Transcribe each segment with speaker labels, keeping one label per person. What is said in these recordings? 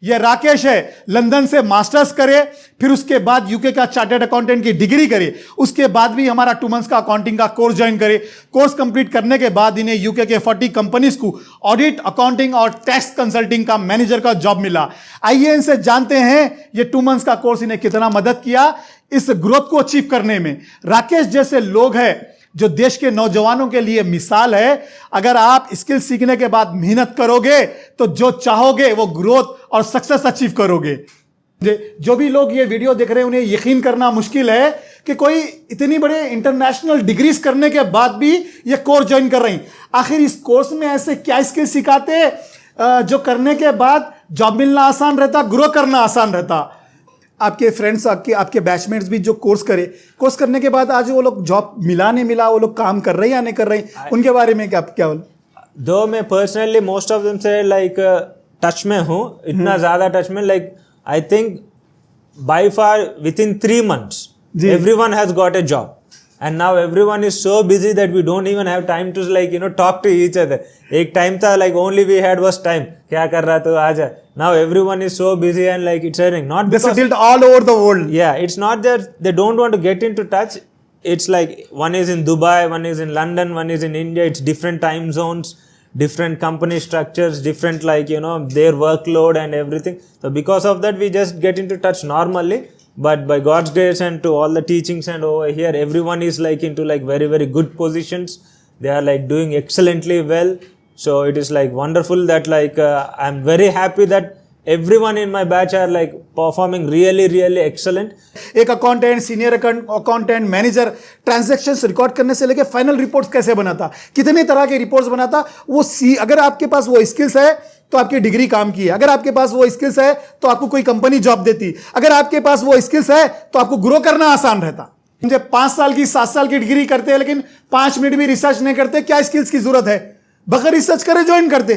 Speaker 1: ये राकेश है, लंदन से मास्टर्स करे, फिर उसके बाद यूके का चार्टर्ड अकाउंटेंट की डिग्री करे, उसके बाद भी हमारा 2 मंथ्स का अकाउंटिंग का कोर्स ज्वाइन करे। कोर्स कंप्लीट करने के बाद इन्हें यूके के 40 कंपनीज को ऑडिट, अकाउंटिंग और टैक्स कंसल्टिंग का मैनेजर का जॉब मिला। आइए इनसे जानते हैं ये 2 मंथ्स का कोर्स इन्हें कितना मदद किया इस ग्रोथ को अचीव करने में। राकेश जैसे लोग हैं जो देश के नौजवानों के लिए मिसाल है। अगर आप स्किल सीखने के बाद मेहनत करोगे तो जो चाहोगे वो ग्रोथ और सक्सेस अचीव करोगे। जो भी लोग ये वीडियो देख रहे हैं उन्हें यकीन करना मुश्किल है कि कोई इतनी बड़े इंटरनेशनल डिग्रीज करने के बाद भी ये कोर्स ज्वाइन कर रहे हैं। आखिर इस कोर्स में ऐसे क्या स्किल सिखाते जो करने के बाद जॉब मिलना आसान रहता, ग्रो करना आसान रहता। आपके फ्रेंड्स, आपके बैचमेट्स भी जो कोर्स कोर्स करने के बाद आज वो लोग जॉब मिला नहीं मिला, वो लोग काम कर रहे हैं या नहीं कर रहे हैं, उनके बारे में क्या बोल?
Speaker 2: दो मैं पर्सनली मोस्ट ऑफ देम से लाइक टच में हूँ, इतना ज़्यादा टच में, like I think by far with in 3 months everyone has got a job and now everyone is so busy that we don't even have time to like talk to each other. एक time था like only we had was time, क्या कर रहा तो आजा. Now everyone is so busy and like it's happening not
Speaker 1: They
Speaker 2: because
Speaker 1: settled all over the world.
Speaker 2: Yeah, it's not that they don't want to get into touch. It's like one is in Dubai, one is in London, one is in India. It's different time zones, different company structures, different like their workload and everything. So because of that we just get into touch normally, but by God's grace and to all the teachings and over here everyone is like into like very very good positions. They are like doing excellently well. So it is like wonderful that like I'm very happy that everyone in my batch are like performing really really excellent.
Speaker 1: एक accountant, senior accountant, manager transactions record करने से लेके final reports कैसे बनाता, कितने तरह के reports बनाता, वो अगर आपके पास वो स्किल्स है तो आपकी डिग्री काम की है। अगर आपके पास वो स्किल्स है तो आपको कोई कंपनी जॉब देती। अगर आपके पास वो स्किल्स है तो आपको ग्रो करना आसान रहता। मुझे 5 साल की 7 साल की डिग्री करते हैं लेकिन 5 मिनट भी रिसर्च नहीं करते, क्या स्किल्स की जरूरत है? बगैर रिसर्च करे ज्वाइन करते,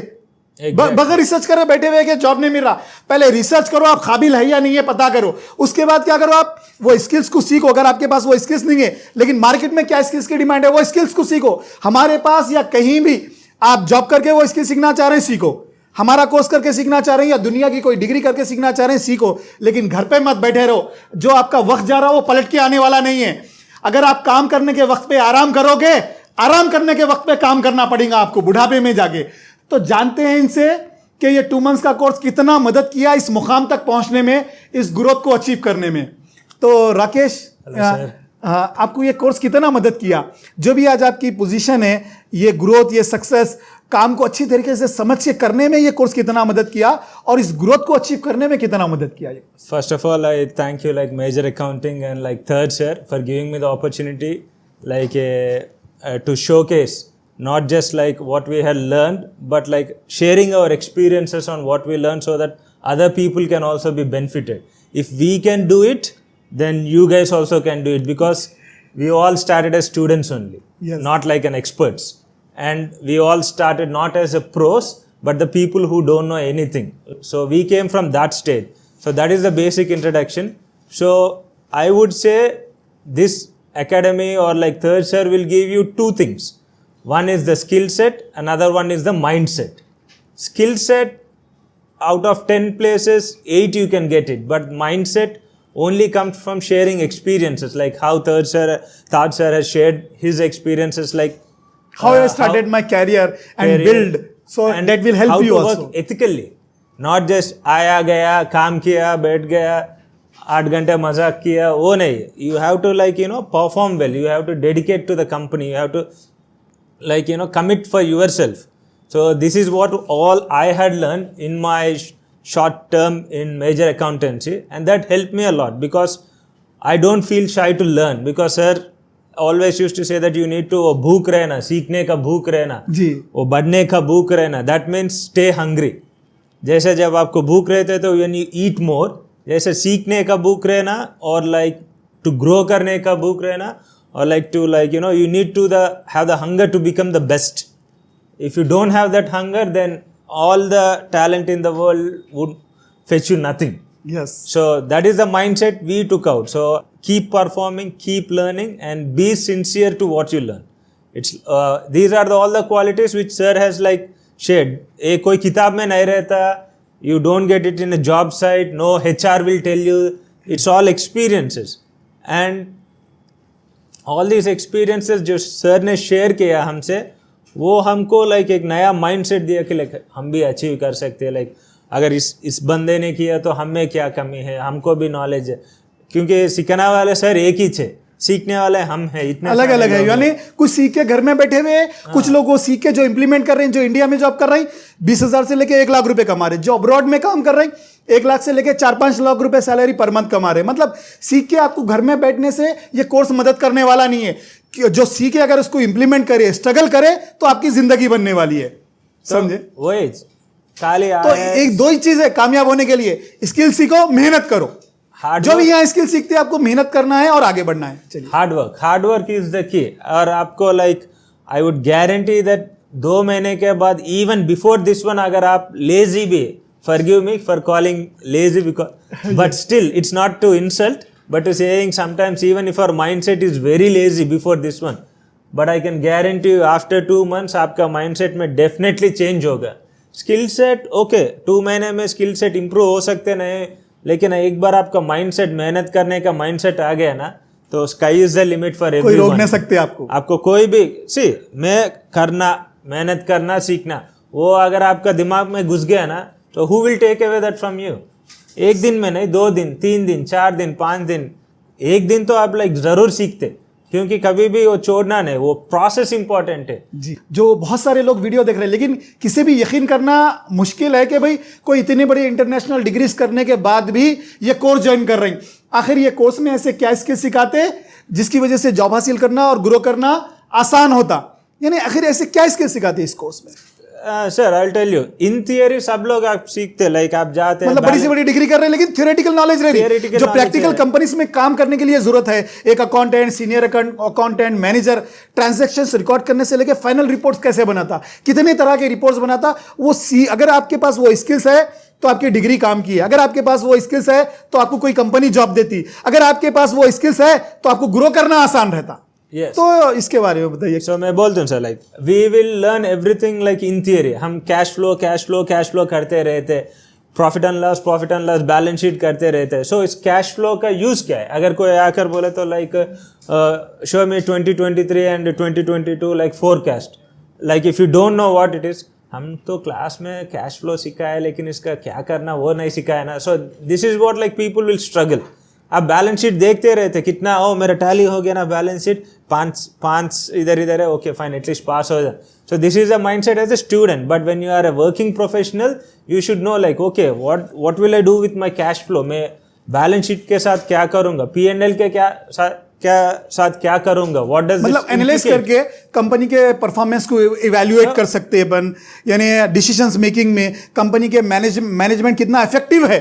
Speaker 1: बगैर रिसर्च करे बैठे हुए कि जॉब नहीं मिल रहा। पहले रिसर्च करो, आप काबिल है या नहीं है पता करो, उसके बाद क्या करो, आप वो स्किल्स को सीखो। अगर आपके पास वो स्किल्स नहीं है लेकिन मार्केट में क्या स्किल्स की डिमांड है, वो स्किल्स को सीखो। हमारे पास या कहीं भी आप जॉब करके वो स्किल सीखना चाह रहे हैं, सीखो। हमारा कोर्स करके सीखना चाह रहे हैं या दुनिया की कोई डिग्री करके सीखना चाह रहे हैं, सीखो। लेकिन घर पे मत बैठे रहो, जो आपका वक्त जा रहा है वो पलट के आने वाला नहीं है। अगर आप काम करने के वक्त पे आराम करोगे, आराम करने के वक्त पे काम करना पड़ेगा आपको बुढ़ापे में जाके। तो जानते हैं इनसे कि ये 2 मंथ्स का कोर्स कितना मदद किया इस मुकाम तक पहुंचने में, इस ग्रोथ को अचीव करने में। तो राकेश, आपको ये कोर्स कितना मदद किया, जो भी आज आपकी पोजीशन है, ये ग्रोथ, ये सक्सेस, काम को अच्छी तरीके से समझ के करने में ये कोर्स कितना मदद किया और इस ग्रोथ को अचीव करने में कितना मदद किया?
Speaker 2: First of all, I thank you like Major Accounting and like Third Sir for giving me the opportunity like to showcase not just like what we had learned, but like sharing our experiences on what we learned so that other people can also be benefited. If we can do it, then you guys also can do it, because we all started as students only,
Speaker 1: yes,
Speaker 2: not like an experts. And we all started not as a pros, but the people who don't know anything. So we came from that stage. So that is the basic introduction. So I would say this academy or like Third Sir will give you 2 things. One is the skill set, another one is the mindset. Skill set, out of 10 places, 8 you can get it. But mindset only comes from sharing experiences, like how Third Sir has shared his experiences, like
Speaker 1: how I started my career and build, so and that will help you also.
Speaker 2: Work ethically, not just आया गया, काम किया, बैठ गया, 8 घंटे मजाक किया, वो नहीं. You have to like perform well. You have to dedicate to the company. You have to like commit for yourself. So this is what all I had learned in my short term in major accountancy, and that helped me a lot because I don't feel shy to learn, because sir always used to say that you need to भूख रहना, सीखने का भूख रहना, वो बढ़ने का भूख रहना. That means stay hungry. जैसे जब आपको भूख रहते है तो when you eat more, जैसे सीखने का भूख रहना और like to grow करने का भूख रहना, or like to like you need to have the hunger to become the best. If you don't have that hunger, then all the talent in the world would fetch you nothing.
Speaker 1: Yes.
Speaker 2: So that is the mindset we took out. So keep performing, keep learning, and be sincere to what you learn. It's these are all the qualities which sir has like shared. एक कोई किताब में नहीं रहता, You don't get it in a job site. No HR will tell you. It's all experiences. And all these experiences जो sir ने share किया हमसे, वो हमको लाइक एक नया माइंडसेट दिया कि लाइक हम भी अचीव कर सकते हैं. लाइक अगर इस बंदे ने किया तो हमें क्या कमी है, हमको भी नॉलेज है. क्योंकि सिखाने वाले सर एक ही थे, सीखने वाले हम हैं. इतने
Speaker 1: अलग अलग है, यानी कुछ सीख के घर में बैठे हुए हैं, कुछ लोग वो सीख के जो इंप्लीमेंट कर रहे हैं, जो इंडिया में जॉब कर रहे हैं 20,000 से लेके 1 लाख रुपए कमा रहे हैं, जो अब्रॉड में काम कर रहे हैं 1 लाख से लेके 4-5 लाख रुपए सैलरी पर मंथ कमा रहे हैं. मतलब सीख के आपको घर में बैठने से ये कोर्स मदद करने वाला नहीं है. जो सीखे अगर उसको इंप्लीमेंट करे, स्ट्रगल करे, तो आपकी जिंदगी बनने वाली है. समझे?
Speaker 2: वही खाली
Speaker 1: तो एक दो ही चीज है कामयाब होने के लिए, स्किल सीखो, मेहनत करो. जो भी यहाँ स्किल सीखते हैं आपको मेहनत करना है और आगे बढ़ना है. चलिए,
Speaker 2: hard work is the key. और आपको like I would guarantee that 2 महीने के बाद, इवन बिफोर दिस वन, अगर आप लेजी भी, forgive me for calling lazy because but still it's not to insult, but to saying sometimes even if our mindset is very lazy before this one, but I can guarantee you after 2 months आपका mindset में definitely change होगा. Skill set okay 2 महीने में skill set improve हो सकते नहीं, लेकिन एक बार आपका माइंडसेट, मेहनत करने का माइंडसेट आ गया ना, तो sky is the limit for everyone.
Speaker 1: कोई रोक नहीं सकते आपको.
Speaker 2: आपको कोई भी मैं करना, मेहनत करना, सीखना, वो अगर आपका दिमाग में घुस गया ना, तो who will take away that from you? 1 दिन में नहीं, 2 दिन, 3 दिन, 4 दिन, 5 दिन, 1 दिन तो आप लाइक जरूर सीखते, क्योंकि कभी भी वो छोड़ना नहीं, वो प्रोसेस इंपॉर्टेंट है
Speaker 1: जी. जो बहुत सारे लोग वीडियो देख रहे हैं, लेकिन किसी भी यकीन करना मुश्किल है कि भाई कोई इतनी बड़ी इंटरनेशनल डिग्रीज करने के बाद भी ये कोर्स ज्वाइन कर रहे हैं. आखिर ये कोर्स में ऐसे क्या स्किल सिखाते हैं जिसकी वजह से जॉब हासिल करना और ग्रो करना आसान होता? यानी आखिर ऐसे क्या स्किल सिखाते हैं इस कोर्स में?
Speaker 2: Sir I will tell you, in theory सब लोग आप सीखते, लाइक आप जाते हैं,
Speaker 1: मतलब बड़ी से बड़ी डिग्री कर रहे हैं, लेकिन थियोरेटिकल नॉलेज रही है. जो प्रैक्टिकल कंपनीज में काम करने के लिए जरूरत है, एक accountant, senior accountant, manager, transactions record करने से लेकर फाइनल रिपोर्ट्स कैसे बनाता, कितने तरह के रिपोर्ट्स बनाता, वो अगर आपके पास वो स्किल्स है तो आपकी डिग्री काम की है. अगर आपके पास वो स्किल्स है तो आपको कोई कंपनी जॉब देती. अगर आपके पास वो स्किल्स है तो आपको ग्रो करना आसान रहता.
Speaker 2: Yes.
Speaker 1: तो इसके बारे में बताइए.
Speaker 2: सो मैं बोलता हूँ sir, like we will learn everything like in theory. हम कैश फ्लो करते रहते, profit and loss balance sheet करते रहते. सो इस कैश फ्लो का यूज क्या है? अगर कोई आकर बोले तो like show me 2023 and 2022 like forecast. Like if you don't know what it is, हम तो क्लास में कैश फ्लो सिखाया है, लेकिन इसका क्या करना वो नहीं सिखाया ना. सो this is what like people will struggle. आप बैलेंस शीट देखते रहते, कितना मेरा टैली हो गया ना, बैलेंस शीट 5 इधर है, ओके फाइन, एटलीस्ट पास हो जाए. So this is the mindset as a student. But when you are a working professional, you should know like okay what will I do with my cash flow. मैं balance sheet के साथ क्या करूंगा, P&L के साथ क्या करूंगा, what does,
Speaker 1: मतलब एनालाइज करके कंपनी के परफॉर्मेंस को इवैल्यूएट कर सकते हैं अपन. यानी डिसीजंस मेकिंग में कंपनी के मैनेजमेंट कितना इफेक्टिव है,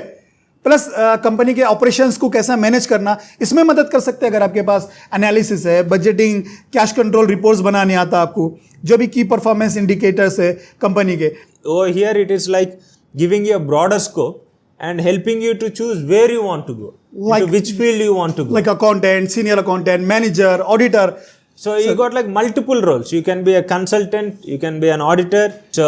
Speaker 1: प्लस कंपनी के ऑपरेशंस को कैसा मैनेज करना, इसमें मदद कर सकते हैं. अगर आपके पास एनालिसिस है, बजटिंग, कैश कंट्रोल रिपोर्ट्स बनाने आता आपको, जो भी की परफॉर्मेंस इंडिकेटर्स है कंपनी के.
Speaker 2: Here it is like giving you a broader scope and helping you to choose where you want to go,
Speaker 1: like
Speaker 2: into which field you want to go.
Speaker 1: Like accountant, senior accountant, manager, auditor.
Speaker 2: So you got like multiple roles. You can be a consultant, you can be an auditor. So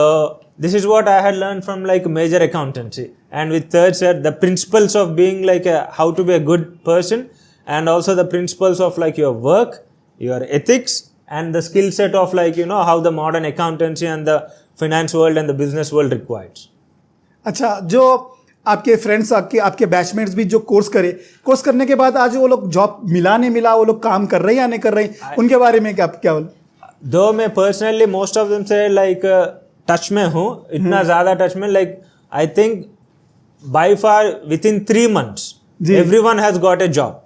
Speaker 2: this is what I had learned from like major accountancy. And with third set, the principles of being like how to be a good person, and also the principles of like your work, your ethics, and the skill set of like, you know, how the modern accountancy and the finance world and the business world requires.
Speaker 1: अच्छा, जो आपके friends, आपके batchmates भी जो course course करने के बाद आज वो लोग जॉब मिला नहीं मिला, वो लोग काम कर रहे हैं या नहीं कर रहे हैं, उनके बारे में क्या बोल?
Speaker 2: दो मैं पर्सनली मोस्ट ऑफ देम से लाइक टच में हूँ, इतना ज़्यादा टच में, like I think by far with in 3 months everyone has got a job.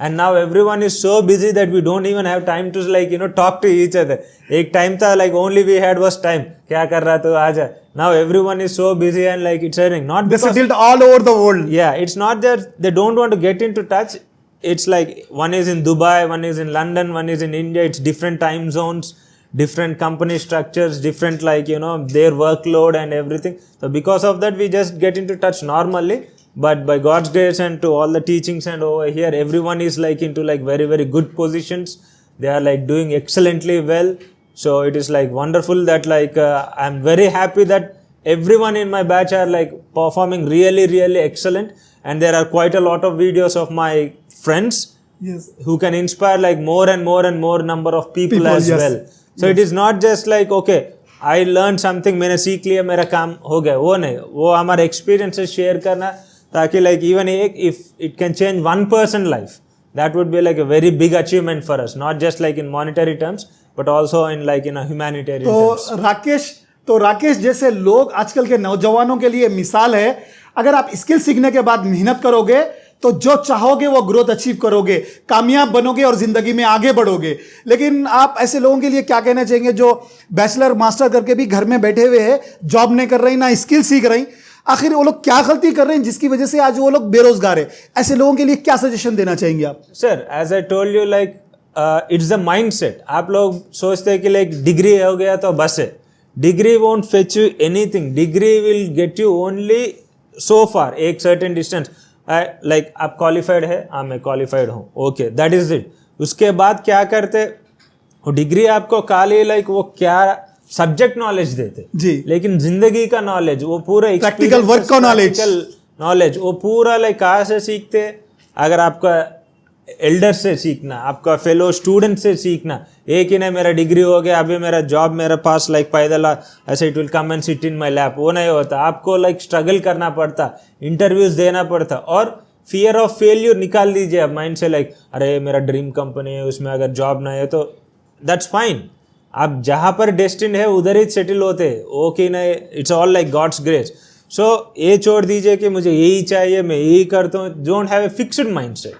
Speaker 2: And now everyone is so busy that we don't even have time to like, you know, talk to each other. एक time था like only we had was time. क्या कर रहा तू आजा. Now everyone is so busy and like it's happening. Not because
Speaker 1: they're settled all over the world.
Speaker 2: Yeah, it's not that they don't want to get into touch. It's like one is in Dubai, one is in London, one is in India. It's different time zones, different company structures, different like, you know, their workload and everything. So because of that, we just get into touch normally. But by God's grace and to all the teachings and over here, everyone is like into like very, very good positions. They are like doing excellently well. So it is like wonderful that like I'm very happy that everyone in my batch are like performing really, really excellent. And there are quite a lot of videos of my friends
Speaker 1: Yes.
Speaker 2: who can inspire like more and more and more number of people as
Speaker 1: yes.
Speaker 2: well. So it is not just like, okay, I learned something, मैंने सीख लिया, मेरा काम हो गया. वो नहीं, वो हमारे experiences share करना, ताकि like even if it can change one person life, that would be like a very big achievement for us, not just like in monetary terms, but also in like in a humanitarian terms.
Speaker 1: तो राकेश जैसे लोग आजकल के नौजवानों के लिए मिसाल है. अगर आप स्किल सीखने के बाद मेहनत करोगे तो जो चाहोगे वो ग्रोथ अचीव करोगे, कामयाब बनोगे और जिंदगी में आगे बढ़ोगे. लेकिन आप ऐसे लोगों के लिए क्या कहना चाहेंगे जो बैचलर मास्टर करके भी घर में बैठे हुए हैं, जॉब नहीं कर रही, ना स्किल सीख रही? आखिर वो लोग क्या गलती कर रहे हैं जिसकी वजह से आज वो लोग बेरोजगार है? ऐसे लोगों के लिए क्या सजेशन देना चाहेंगे आप?
Speaker 2: Sir, as I told you, like it's the mindset. आप लोग सोचते हैं कि लाइक डिग्री हो गया तो बस है. Degree won't fetch you anything. Degree will get you only so far, एक सर्टेन डिस्टेंस. लाइक आप क्वालिफाइड है, हाँ मैं क्वालिफाइड हूँ, ओके, दैट इज इट. उसके बाद क्या करते, वो डिग्री आपको खाली लाइक वो क्या सब्जेक्ट नॉलेज देते
Speaker 1: जी,
Speaker 2: लेकिन जिंदगी का नॉलेज, वो पूरा
Speaker 1: प्रैक्टिकल वर्क का
Speaker 2: नॉलेज वो पूरा लाइक कहाँ से सीखते? अगर आपका एल्डर से सीखना, आपका फेलो स्टूडेंट से सीखना. एक ही नहीं मेरा डिग्री हो गया, अभी मेरा जॉब मेरे पास लाइक पैदल ऐसे it will come and sit in my lap, वो नहीं होता. आपको लाइक स्ट्रगल करना पड़ता, इंटरव्यूज देना पड़ता. और फियर ऑफ फेल्यूर निकाल दीजिए अब माइंड से. लाइक अरे मेरा ड्रीम कंपनी है, उसमें अगर जॉब नहीं है तो दैट्स फाइन. आप जहाँ पर डेस्टिन है उधर ही सेटल होते, ओके नहीं, it's all like God's grace. So ये छोड़ दीजिए कि मुझे यही चाहिए, मैं यही करता हूँ. Don't have a fixed mindset.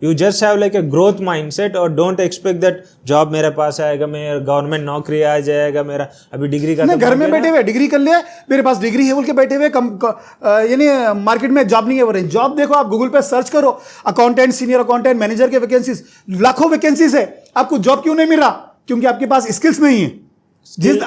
Speaker 2: You just have like a growth mindset और don't expect that job मेरे पास आएगा, मेरा गवर्नमेंट नौकरी आ जाएगा, मेरा अभी डिग्री का
Speaker 1: घर में बैठे हुए डिग्री कर लिया, मेरे पास डिग्री है बोल के बैठे हुए यानी मार्केट में जॉब नहीं है. बोल रहे जॉब देखो, आप गूगल पे सर्च करो, अकाउंटेंट, सीनियर अकाउंटेंट, मैनेजर के वैकेंसीज, लाखों वैकेंसीज है. आपको जॉब क्यों नहीं मिल रहा? क्योंकि आपके पास स्किल्स नहीं है.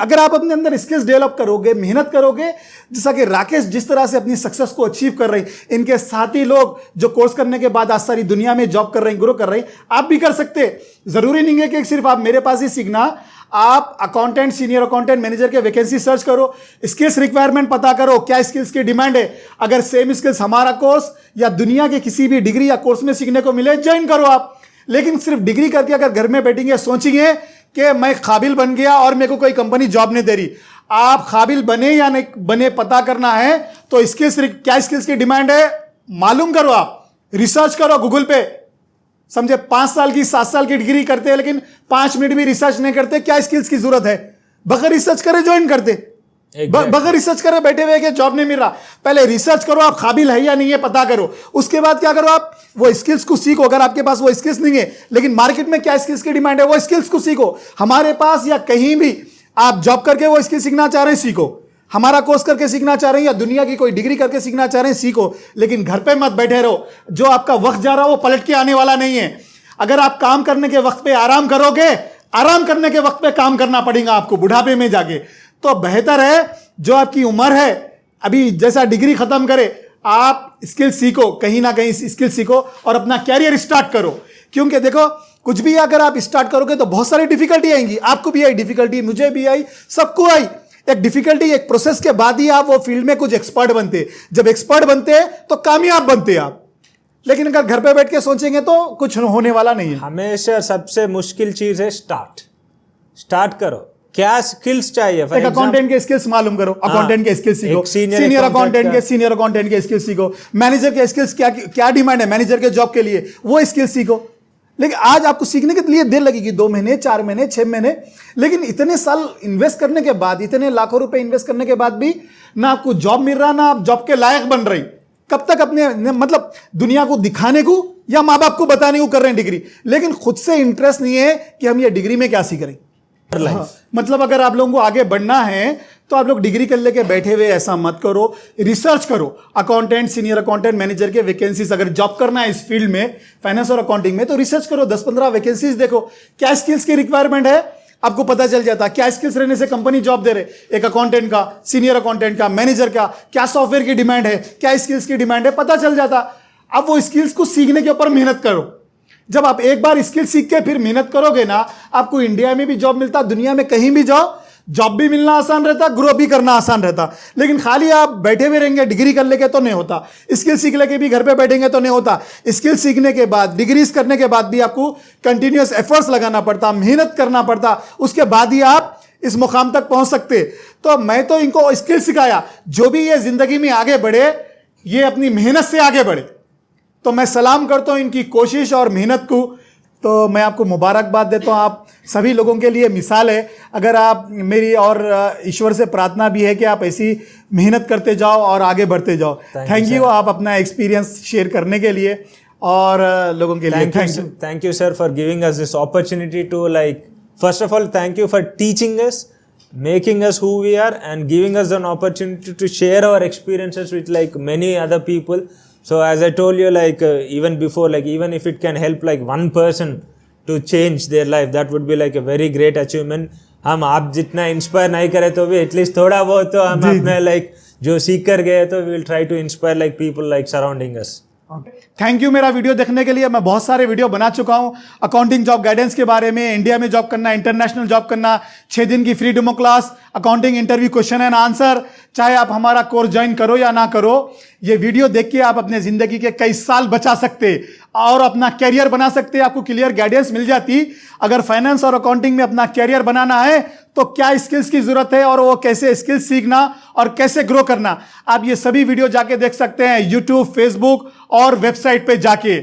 Speaker 1: अगर आप अपने अंदर स्किल्स डेवलप करोगे, मेहनत करोगे, जैसा कि राकेश जिस तरह से अपनी सक्सेस को अचीव कर रहे हैं, इनके साथी लोग जो कोर्स करने के बाद आज सारी दुनिया में जॉब कर रहे हैं, ग्रो कर रहे हैं, आप भी कर सकते. जरूरी नहीं है कि सिर्फ आप मेरे पास ही सीखना. आप अकाउंटेंट, सीनियर अकाउंटेंट, मैनेजर के वैकेंसी सर्च करो, स्किल्स रिक्वायरमेंट पता करो, क्या स्किल्स की डिमांड है. अगर सेम स्किल्स हमारा कोर्स या दुनिया के किसी भी डिग्री या कोर्स में सीखने को मिले, ज्वाइन करो आप. लेकिन सिर्फ डिग्री करके अगर घर में बैठेंगे, सोचेंगे कि मैं काबिल बन गया और मेरे को कोई कंपनी जॉब नहीं दे रही. आप काबिल बने या नहीं बने पता करना है तो स्किल्स, क्या स्किल्स की डिमांड है मालूम करो. आप रिसर्च करो गूगल पे. समझे, 5 साल की 7 साल की डिग्री करते हैं लेकिन 5 मिनट भी रिसर्च नहीं करते. क्या स्किल्स की जरूरत है? बगैर रिसर्च करे ज्वाइन करते, बगैर रिसर्च करे बैठे हुए कि जॉब नहीं मिल रहा. पहले रिसर्च करो, आप काबिल है या नहीं है पता करो. उसके बाद क्या करो, आप वो स्किल्स को सीखो. अगर आपके पास वो स्किल्स नहीं है लेकिन मार्केट में क्या स्किल्स की डिमांड है, वो स्किल्स को सीखो. हमारे पास या कहीं भी आप जॉब करके वो स्किल सीखना चाह रहे हैं, सीखो. हमारा कोर्स करके सीखना चाह रहे हैं या दुनिया की कोई डिग्री करके सीखना चाह रहे हैं, सीखो. लेकिन घर पे मत बैठे रहो. जो आपका वक्त जा रहा है वो पलट के आने वाला नहीं है. अगर आप काम करने के वक्त पे आराम करोगे, आराम करने के वक्त पे काम करना पड़ेगा आपको बुढ़ापे में जाके. तो बेहतर है जो आपकी उम्र है अभी जैसा डिग्री खत्म करे, आप स्किल सीखो, कहीं ना कहीं स्किल सीखो और अपना कैरियर स्टार्ट करो. क्योंकि देखो, कुछ भी अगर आप स्टार्ट करोगे तो बहुत सारी डिफिकल्टी आएंगी. आपको भी आई डिफिकल्टी, मुझे भी आई, सबको आई. एक डिफिकल्टी, एक प्रोसेस के बाद ही आप वो फील्ड में कुछ एक्सपर्ट बनते. जब एक्सपर्ट बनते तो कामयाब बनते आप. लेकिन अगर घर पे बैठ के सोचेंगे तो कुछ होने वाला नहीं है.
Speaker 2: हमेशा सबसे मुश्किल चीज है स्टार्ट करो. क्या स्किल्स चाहिए?
Speaker 1: एक अकाउंटेंट के स्किल्स मालूम करो, अकाउंटेंट के स्किल्स सीखो, सीनियर अकाउंटेंट के स्किल्स सीखो, मैनेजर के स्किल्स, क्या डिमांड है मैनेजर के जॉब के लिए, वो स्किल्स सीखो. लेकिन आज आपको सीखने के लिए देर लगेगी, 2 महीने, 4 महीने, 6 महीने. लेकिन इतने साल इन्वेस्ट करने के बाद, इतने लाखों रुपए इन्वेस्ट करने के बाद भी ना आपको जॉब मिल रहा, ना आप जॉब के लायक बन रही. कब तक अपने मतलब दुनिया को दिखाने को या माँ बाप को बताने को कर रहे हैं डिग्री, लेकिन खुद से इंटरेस्ट नहीं है कि हम ये डिग्री में क्या सीख रहे हैं. मतलब अगर आप लोगों को आगे बढ़ना है तो आप लोग डिग्री कर लेके बैठे हुए ऐसा मत करो. रिसर्च करो, अकाउंटेंट, सीनियर अकाउंटेंट, मैनेजर के वैकेंसीज. अगर जॉब करना है इस फील्ड में, फाइनेंस और अकाउंटिंग में, तो रिसर्च करो, 10-15 वैकेंसीज देखो, क्या स्किल्स की रिक्वायरमेंट है, आपको पता चल जाता है. क्या स्किल्स रहने से कंपनी जॉब दे रहे, एक अकाउंटेंट का, सीनियर अकाउंटेंट का, मैनेजर का, क्या सॉफ्टवेयर की डिमांड है, क्या स्किल्स की डिमांड है, पता चल जाता. अब वो स्किल्स को सीखने के ऊपर मेहनत करो. जब आप एक बार स्किल सीख के फिर मेहनत करोगे ना, आपको इंडिया में भी जॉब मिलता, दुनिया में कहीं भी जाओ, जॉब भी मिलना आसान रहता, ग्रो भी करना आसान रहता। लेकिन खाली आप बैठे हुए रहेंगे डिग्री कर लेके तो नहीं होता, स्किल सीख लेके भी घर पे बैठेंगे तो नहीं होता। स्किल सीखने के बाद, डिग्रीज करने के बाद भी आपको कंटिन्यूअस एफर्ट्स लगाना पड़ता, मेहनत करना पड़ता, उसके बाद ही आप इस मुकाम तक पहुंच सकते। तो मैं तो इनको स्किल सिखाया, जो भी ये जिंदगी में आगे बढ़े ये अपनी मेहनत से आगे बढ़े। तो मैं सलाम करता हूं इनकी कोशिश और मेहनत को। तो मैं आपको मुबारकबाद देता हूं, आप सभी लोगों के लिए मिसाल है। अगर आप मेरी और ईश्वर से प्रार्थना भी है कि आप ऐसी मेहनत करते जाओ और आगे बढ़ते जाओ। थैंक यू आप अपना एक्सपीरियंस शेयर करने के लिए और लोगों के लिए thank you.
Speaker 2: Thank you, sir, for giving us this opportunity to, like, first of all, thank you for teaching us, making us who we are, and giving us an opportunity to share our experiences with, like, many other people. So as I told you, like, even before, like, even if it can help like one person to change their life, that would be like a very great achievement. हम आप जितना inspire नहीं करे तो भी at least थोड़ा बहुत तो हम अपने लाइक जो सीख कर गए तो we will try to inspire like people like surrounding us.
Speaker 1: Thank you मेरा वीडियो देखने के लिए। मैं बहुत सारे वीडियो बना चुका हूं अकाउंटिंग जॉब गाइडेंस के बारे में, इंडिया में जॉब करना, इंटरनेशनल जॉब करना, 6 दिन की free demo class, accounting interview question and answer. चाहे आप हमारा कोर्स ज्वाइन करो या ना करो, ये वीडियो देख के आप अपने जिंदगी के कई साल बचा सकते और अपना कैरियर बना सकते। आपको क्लियर गाइडेंस मिल जाती। अगर फाइनेंस और अकाउंटिंग में अपना कैरियर बनाना है तो क्या स्किल्स की जरूरत है और वो कैसे स्किल्स सीखना और कैसे ग्रो करना, आप ये सभी वीडियो जाके देख सकते हैं यूट्यूब, फेसबुक और वेबसाइट पे जाके।